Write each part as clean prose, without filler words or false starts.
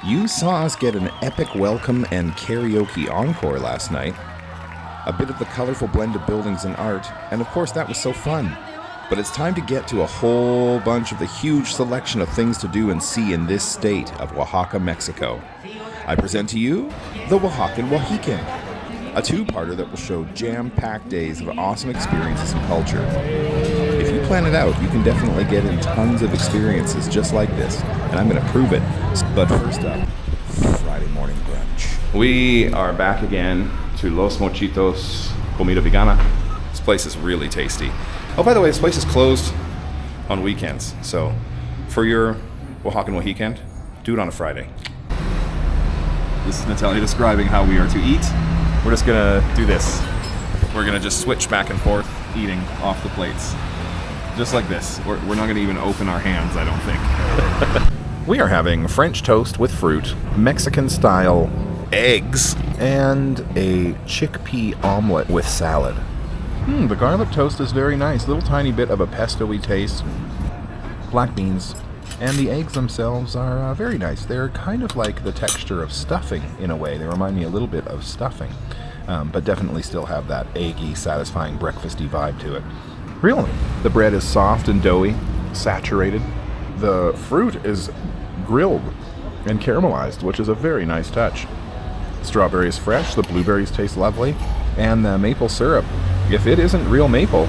You saw us get an epic welcome and karaoke encore last night. A bit of the colorful blend of buildings and art, and of course that was so fun. But it's time to get to a whole bunch of the huge selection of things to do and see in this state of Oaxaca, Mexico. I present to you the Oaxacan Weekend, a two-parter that will show jam-packed days of awesome experiences and culture. If you plan it out, you can definitely get in tons of experiences just like this, and I'm going to prove it. But first up, Friday morning brunch. We are back again to Los Mochitos Comida Vegana. This place is really tasty. Oh, by the way, this place is closed on weekends, so for your Oaxacan weekend, do it on a Friday. This is Natalia describing how we are to eat. We're just gonna do this. We're gonna just switch back and forth, eating off the plates. Just like this. We're not gonna even open our hands, I don't think. We are having French toast with fruit, Mexican-style eggs, and a chickpea omelet with salad. The garlic toast is very nice. Little tiny bit of a pesto-y taste. Black beans. And the eggs themselves are very nice. They're kind of like the texture of stuffing in a way. They remind me a little bit of stuffing. But definitely still have that eggy, satisfying, breakfasty vibe to it. Really. The bread is soft and doughy, saturated. The fruit is grilled and caramelized, which is a very nice touch. Strawberry is fresh, the blueberries taste lovely, and the maple syrup, if it isn't real maple,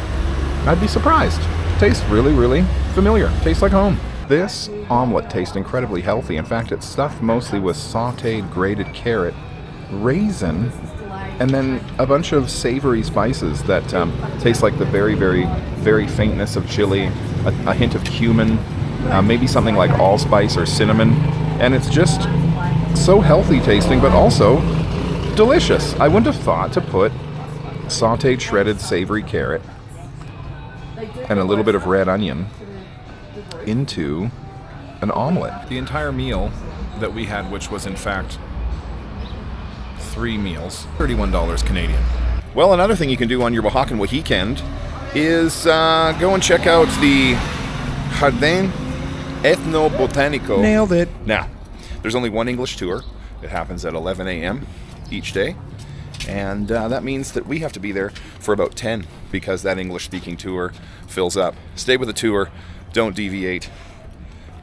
I'd be surprised. Tastes really, really familiar. Tastes like home. This omelet tastes incredibly healthy. In fact, it's stuffed mostly with sautéed grated carrot, raisin, and then a bunch of savory spices that taste like the very, very, very faintness of chili, a hint of cumin, maybe something like allspice or cinnamon, and it's just so healthy tasting, but also delicious. I wouldn't have thought to put sautéed shredded savory carrot and a little bit of red onion into an omelet. The entire meal that we had, which was in fact 3 meals, $31 Canadian. Well, another thing you can do on your Oaxacan weekend is go and check out the Jardín Etnobotánico. Nailed it. Now, there's only one English tour. It happens at 11 a.m. each day. And that means that we have to be there for about 10 because that English-speaking tour fills up. Stay with the tour. Don't deviate.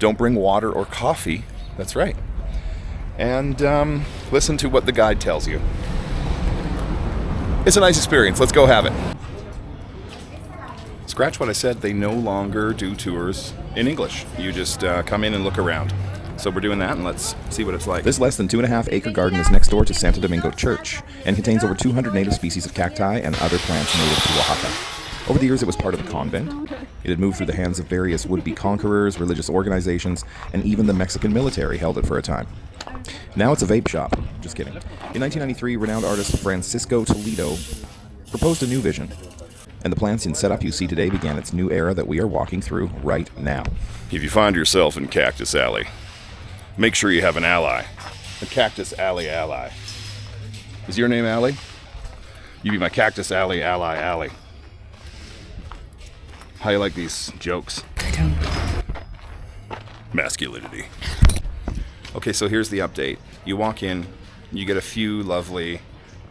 Don't bring water or coffee. That's right. And listen to what the guide tells you. It's a nice experience. Let's go have it. Scratch what I said. They no longer do tours in English. You just come in and look around. So we're doing that, and let's see what it's like. This less than 2.5-acre garden is next door to Santo Domingo Church and contains over 200 native species of cacti and other plants native to Oaxaca. Over the years, it was part of the convent. It had moved through the hands of various would-be conquerors, religious organizations, and even the Mexican military held it for a time. Now it's a vape shop. Just kidding. In 1993, renowned artist Francisco Toledo proposed a new vision, and the plants and setup you see today began its new era that we are walking through right now. If you find yourself in Cactus Alley, make sure you have an ally. A Cactus Alley ally. Is your name Alley? You be my Cactus Alley ally. How you like these jokes? I don't. Masculinity. Okay, so here's the update. You walk in, you get a few lovely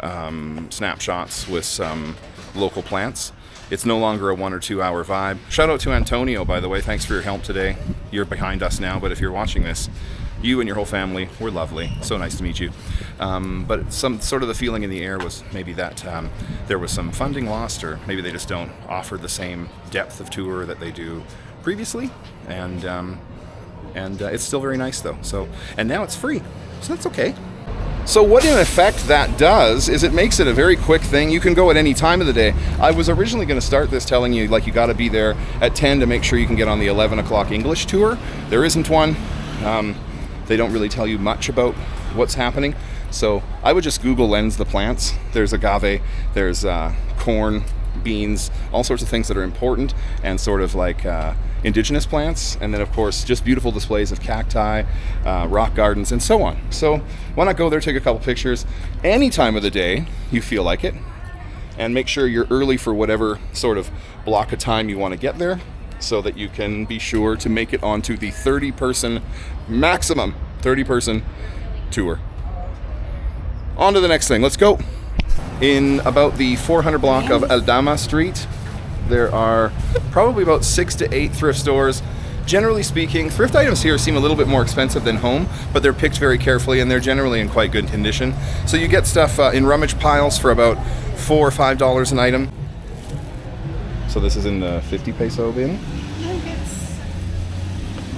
snapshots with some local plants. It's no longer a 1 or 2 hour vibe. Shout out to Antonio, by the way. Thanks for your help today. You're behind us now, but if you're watching this, you and your whole family were lovely. So nice to meet you. But some sort of the feeling in the air was maybe that there was some funding lost, or maybe they just don't offer the same depth of tour that they do previously. And it's still very nice though. So, and now it's free, so that's okay. So what in effect that does is it makes it a very quick thing. You can go at any time of the day. I was originally going to start this telling you like you got to be there at 10 to make sure you can get on the 11 o'clock English tour. There isn't one. They don't really tell you much about what's happening. So I would just Google lens the plants. There's agave, there's corn, beans, all sorts of things that are important and sort of like indigenous plants, and then of course just beautiful displays of cacti, rock gardens, and so on. So why not go there, take a couple pictures any time of the day you feel like it, and make sure you're early for whatever sort of block of time you want to get there, so that you can be sure to make it onto the 30-person maximum 30-person tour. On to the next thing. Let's go. In about the 400 block of Aldama Street, there are probably about 6 to 8 thrift stores. Generally speaking, thrift items here seem a little bit more expensive than home, but they're picked very carefully and they're generally in quite good condition. So you get stuff in rummage piles for about $4 or $5 an item. So this is in the 50 peso bin? I think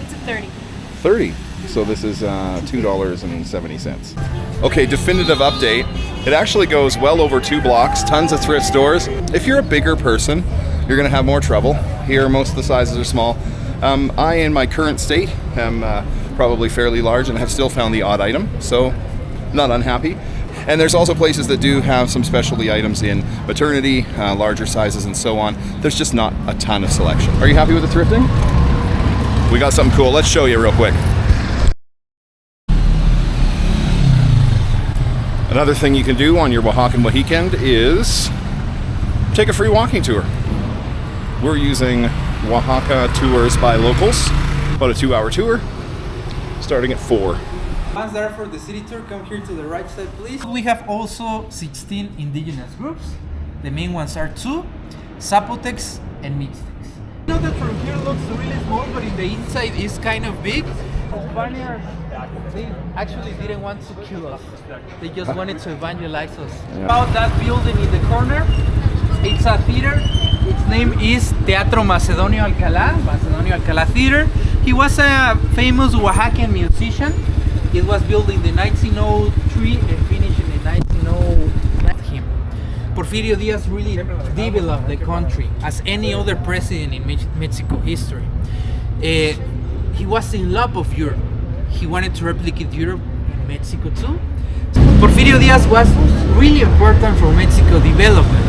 it's a 30. 30. So this is $2.70. Okay, definitive update. It actually goes well over 2 blocks, tons of thrift stores. If you're a bigger person, you're gonna have more trouble. Here, most of the sizes are small. I, in my current state, am probably fairly large and have still found the odd item, so not unhappy. And there's also places that do have some specialty items in maternity, larger sizes and so on. There's just not a ton of selection. Are you happy with the thrifting? We got something cool. Let's show you real quick. Another thing you can do on your Oaxacan weekend is take a free walking tour. We're using Oaxaca Tours by Locals, about a 2-hour tour, starting at 4. Once there for the city tour, come here to the right side, please. We have also 16 indigenous groups. The main ones are 2, Zapotecs and Mixtecs. You know that from here looks really small, but in the inside is kind of big. Spaniards, they actually didn't want to kill us. They just wanted to evangelize us. Yeah. About that building in the corner, it's a theater. Its name is Teatro Macedonio Alcalá Theater. He was a famous Oaxacan musician. It was built in the 1903 and finished in the 1909. Porfirio Diaz really developed the country as any other president in Mexico history. He was in love of Europe. He wanted to replicate Europe in Mexico too. Porfirio Diaz was really important for Mexico development,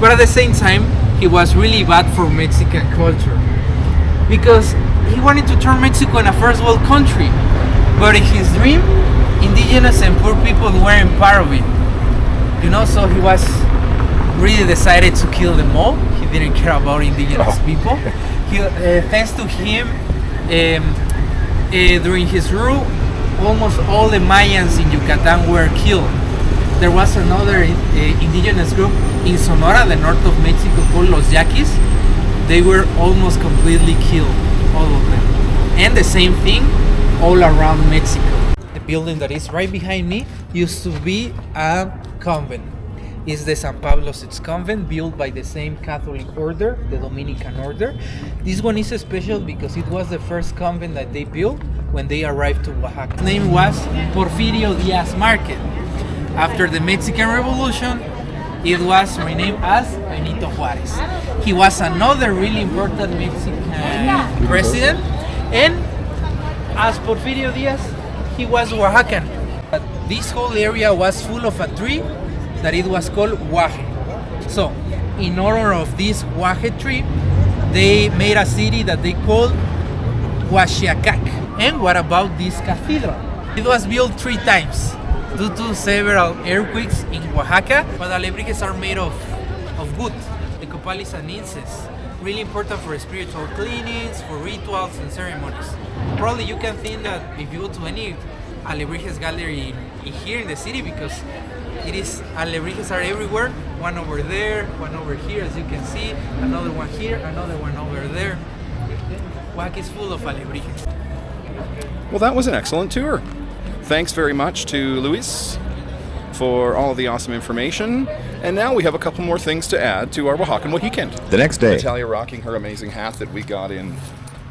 but at the same time, he was really bad for Mexican culture because he wanted to turn Mexico in a first world country. But in his dream, indigenous and poor people weren't part of it. You know, so he was really decided to kill them all. He didn't care about indigenous people. Thanks to him, during his rule, almost all the Mayans in Yucatan were killed. There was another indigenous group in Sonora, the north of Mexico, called Los Yaquis. They were almost completely killed, all of them. And the same thing all around Mexico. The building that is right behind me used to be a convent. It's the San Pablo's convent, built by the same Catholic order, the Dominican order. This one is special because it was the first convent that they built when they arrived to Oaxaca. Its name was Porfirio Diaz Market. After the Mexican Revolution, it was renamed as Benito Juarez. He was another really important Mexican president, and as Porfirio Diaz, he was Oaxacan. But this whole area was full of a tree that it was called Huaje. So, in honor of this Huaje tree, they made a city that they called Oaxaca. And what about this cathedral? It was built 3 times due to several earthquakes in Oaxaca, but alebrijes are made of wood. The copal is an incense, really important for spiritual cleanings, for rituals and ceremonies. Probably you can think that if you go to any alebrijes gallery here in the city, because it is, alebrijes are everywhere, one over there, one over here, as you can see, another one here, another one over there. Oaxaca is full of alebrijes. Well, that was an excellent tour. Thanks very much to Luis for all of the awesome information. And now we have a couple more things to add to our Oaxacan weekend. The next day, Natalia rocking her amazing hat that we got in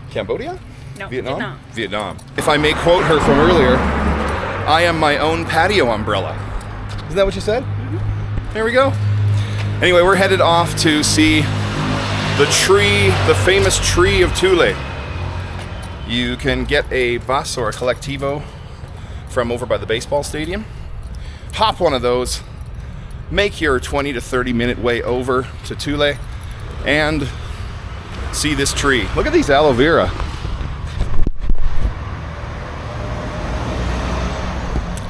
Cambodia? No, Vietnam? Vietnam. If I may quote her from earlier, I am my own patio umbrella. Isn't that what you said? Mm-hmm. There we go. Anyway, we're headed off to see the tree, the famous tree of Tule. You can get a bus or a collectivo from over by the baseball stadium. Hop one of those, make your 20 to 30 minute way over to Tule, and see this tree. Look at these aloe vera.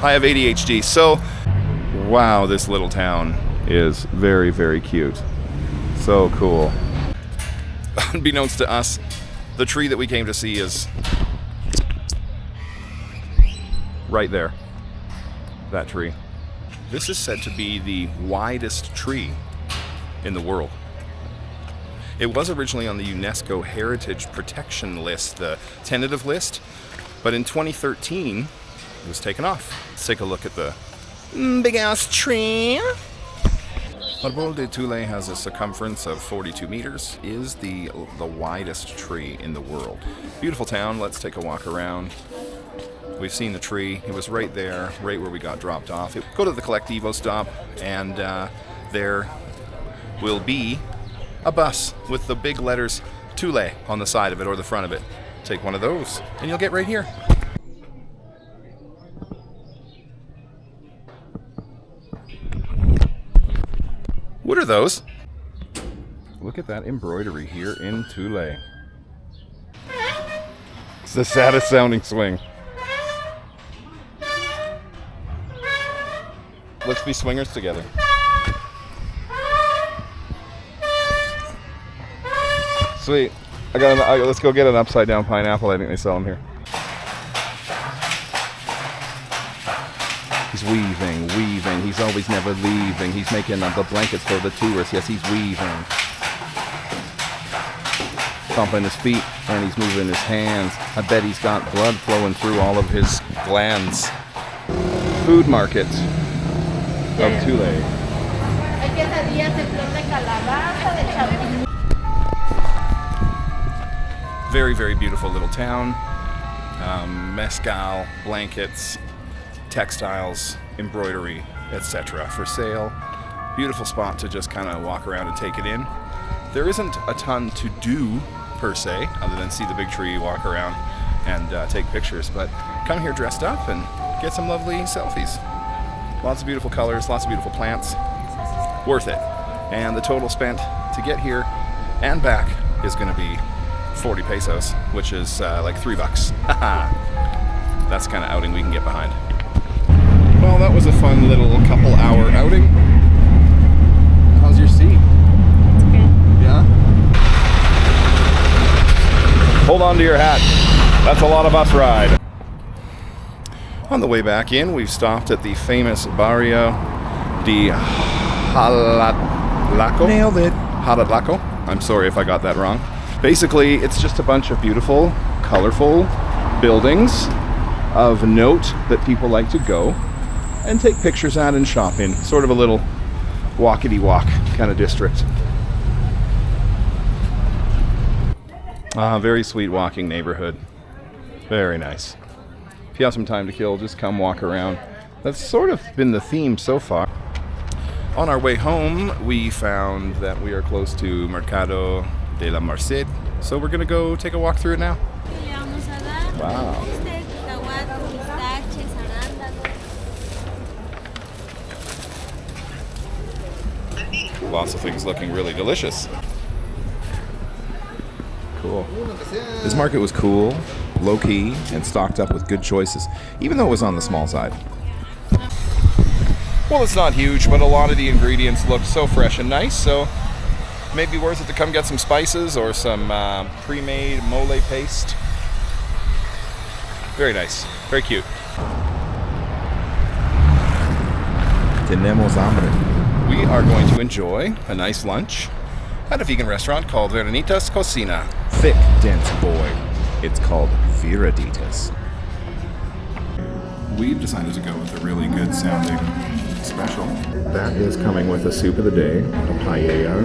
I have ADHD, so wow, this little town is very, very cute. So cool. Unbeknownst to us, the tree that we came to see is right there. That tree. This is said to be the widest tree in the world. It was originally on the UNESCO Heritage Protection List, the tentative list, but in 2013 it was taken off. Let's take a look at the big ass tree. Arbol De Tule has a circumference of 42 meters, is the widest tree in the world. Beautiful town, let's take a walk around. We've seen the tree, it was right there, right where we got dropped off. Go to the Colectivo stop, and there will be a bus with the big letters Tule on the side of it or the front of it. Take one of those, and you'll get right here. What are those? Look at that embroidery here in Tule. It's the saddest sounding swing. Let's be swingers together. Sweet. Let's go get an upside down pineapple. I think they sell them here. He's weaving. He's always never leaving. He's making the blankets for the tourists. Yes, he's weaving. Stomping his feet and he's moving his hands. I bet he's got blood flowing through all of his glands. Food market of Tule. Very, very beautiful little town. Mezcal, blankets, textiles, embroidery, etc. for sale. Beautiful spot to just kind of walk around and take it in. There isn't a ton to do per se, other than see the big tree, walk around, and take pictures. But come here dressed up and get some lovely selfies. Lots of beautiful colors, lots of beautiful plants. Worth it. And the total spent to get here and back is going to be 40 pesos, which is like $3. That's the kind of outing we can get behind. Well, that was a fun little couple-hour outing. How's your seat? It's good. Yeah? Hold on to your hat. That's a lot of bus ride. On the way back in, we've stopped at the famous Barrio de Jalatlaco. Nailed it. Jalatlaco. I'm sorry if I got that wrong. Basically, it's just a bunch of beautiful, colorful buildings of note that people like to go and take pictures at and shop in. Sort of a little walkity-walk kind of district. Very sweet walking neighborhood. Very nice. If you have some time to kill, just come walk around. That's sort of been the theme so far. On our way home, we found that we are close to Mercado de la Merced, so we're gonna go take a walk through it now. Wow. Lots of things looking really delicious. Cool. This market was cool, low-key, and stocked up with good choices, even though it was on the small side. Well, it's not huge, but a lot of the ingredients looked so fresh and nice, so maybe worth it to come get some spices or some pre-made mole paste. Very nice, very cute. Tenemos hambre. We are going to enjoy a nice lunch at a vegan restaurant called Veronitas Cocina. Thick, dense boy. It's called Viraditas. We've decided to go with a really good sounding special. That is coming with a soup of the day, a paella,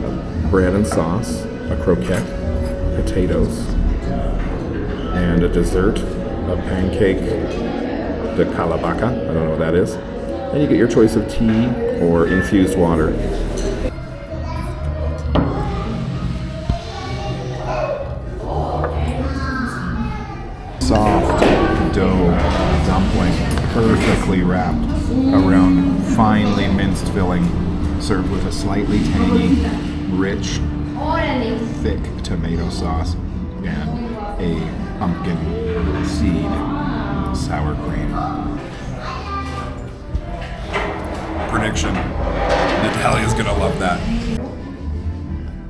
a bread and sauce, a croquette, potatoes, and a dessert, a pancake de calabaca. I don't know what that is. And you get your choice of tea or infused water. Soft dough dumpling, perfectly wrapped around finely minced filling, served with a slightly tangy, rich, thick tomato sauce and a pumpkin seed sour cream. Prediction. Natalia's gonna love that.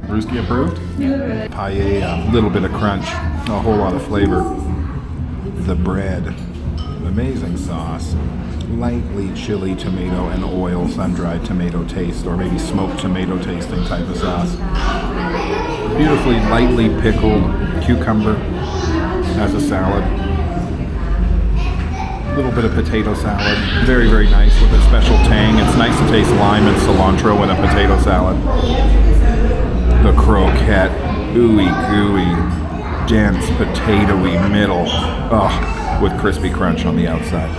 Brewski approved? Paella, a little bit of crunch, a whole lot of flavor. The bread, Amazing sauce. Lightly chili tomato and oil sun-dried tomato taste, or maybe smoked tomato tasting type of sauce. Beautifully lightly pickled cucumber as a salad. A little bit of potato salad. Very, very nice with a special tang. It's nice to taste lime and cilantro in a potato salad. The croquette. Ooey gooey. Dense potatoey middle. Ugh, with crispy crunch on the outside.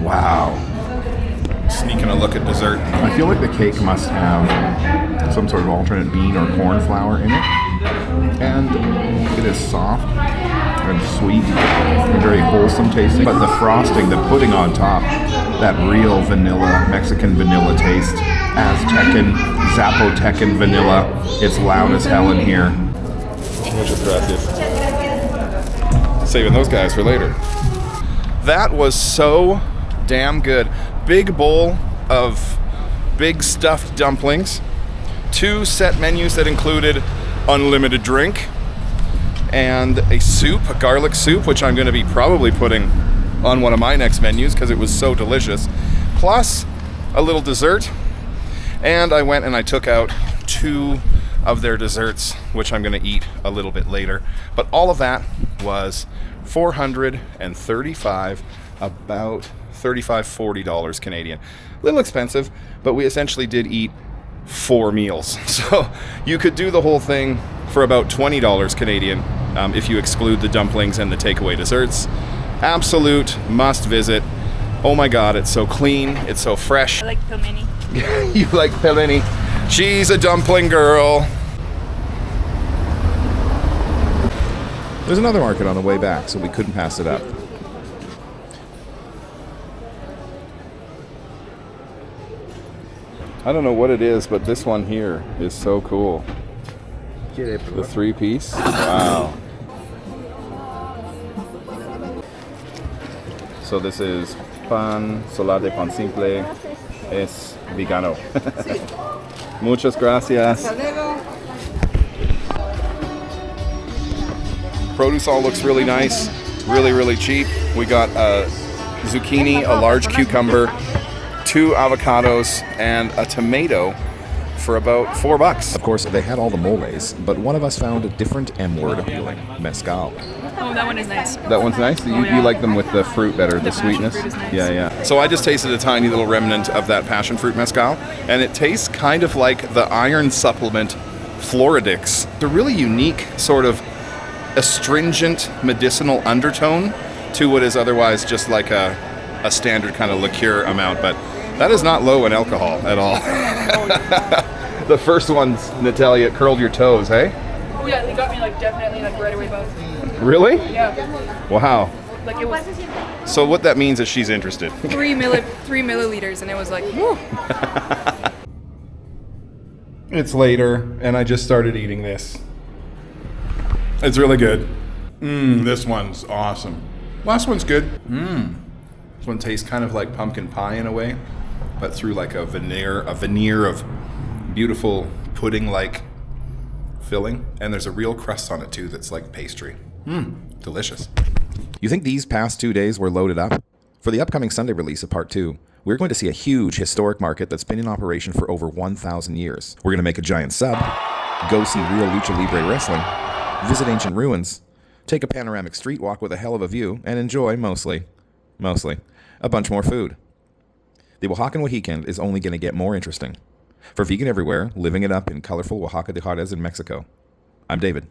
Wow. Sneaking a look at dessert. I feel like the cake must have some sort of alternate bean or corn flour in it. And it is soft and sweet and very wholesome tasting. But the frosting, the pudding on top, that real vanilla, Mexican vanilla taste. Aztecan, Zapotecan vanilla. It's loud as hell in here. Muchas gracias. Saving those guys for later. That was so damn good. Big bowl of big stuffed dumplings. 2 set menus that included unlimited drink and a soup, a garlic soup, which I'm going to be probably putting on one of my next menus because it was so delicious. Plus a little dessert. And I went and I took out 2 of their desserts, which I'm going to eat a little bit later. But all of that was $435, about $35-40 Canadian. A little expensive, but we essentially did eat 4 meals. So you could do the whole thing for about $20 Canadian if you exclude the dumplings and the takeaway desserts. Absolute must visit. Oh my God, it's so clean, it's so fresh. I like pelmeni. You like pelmeni? She's a dumpling girl. There's another market on the way back, so we couldn't pass it up. I don't know what it is, but this one here is so cool. The 3-piece. Wow. So this is pan solar de pan simple es vegano. Muchas gracias. Produce all looks really nice, really, really cheap. We got a zucchini, a large cucumber, 2 avocados, and a tomato for about $4. Of course, they had all the moles, but one of us found a different M word appealing, mezcal. Oh, that one is nice. That one's nice? You like them with the fruit better, the sweetness? Fruit is nice. Yeah. So I just tasted a tiny little remnant of that passion fruit mezcal, and it tastes kind of like the iron supplement Floridix. It's a really unique sort of astringent medicinal undertone to what is otherwise just like a standard kind of liqueur amount, but that is not low in alcohol at all. The first one's, Natalia, curled your toes, hey? Oh yeah, they got me definitely right away both. Really? Yeah. Wow. Like it was So what that means is she's interested. 3 milliliters, and it was like, whew. It's later, and I just started eating this. It's really good. This one's awesome. Last one's good. This one tastes kind of like pumpkin pie in a way, but through like a veneer of beautiful pudding-like filling, and there's a real crust on it too that's like pastry. Delicious. You think these past 2 days were loaded up? For the upcoming Sunday release of Part 2, we're going to see a huge historic market that's been in operation for over 1,000 years. We're going to make a giant sub, go see real Lucha Libre wrestling, visit ancient ruins, take a panoramic street walk with a hell of a view, and enjoy, mostly, a bunch more food. The Oaxacan Weekend is only going to get more interesting. For Vegan Everywhere, living it up in colorful Oaxaca De Juarez in Mexico, I'm David.